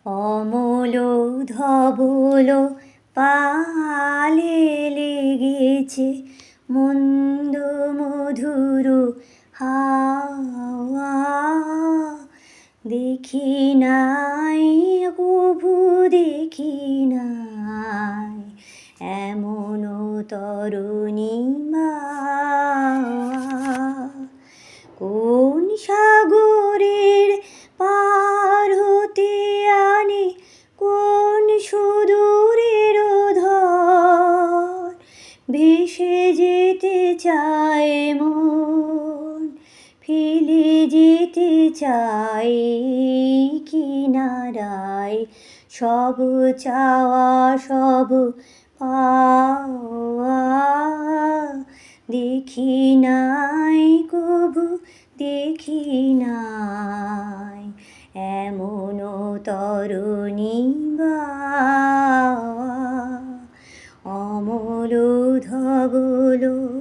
অমল ধবল পালে লেগেছে মন্দ মধুর হাওয়া। দেখি নাই কভু দেখি নাই এমন তরুণী কোন সাগরের পার হতে আনে কোন সুদূরের ধর ভেসে যেতে চায় মন ফেলে যেতে চায় কিনারায় সব চাওয়া সব পাওয়া। দেখি নাই কভু দেখি নাই এমন তরুণী অমল ধবল।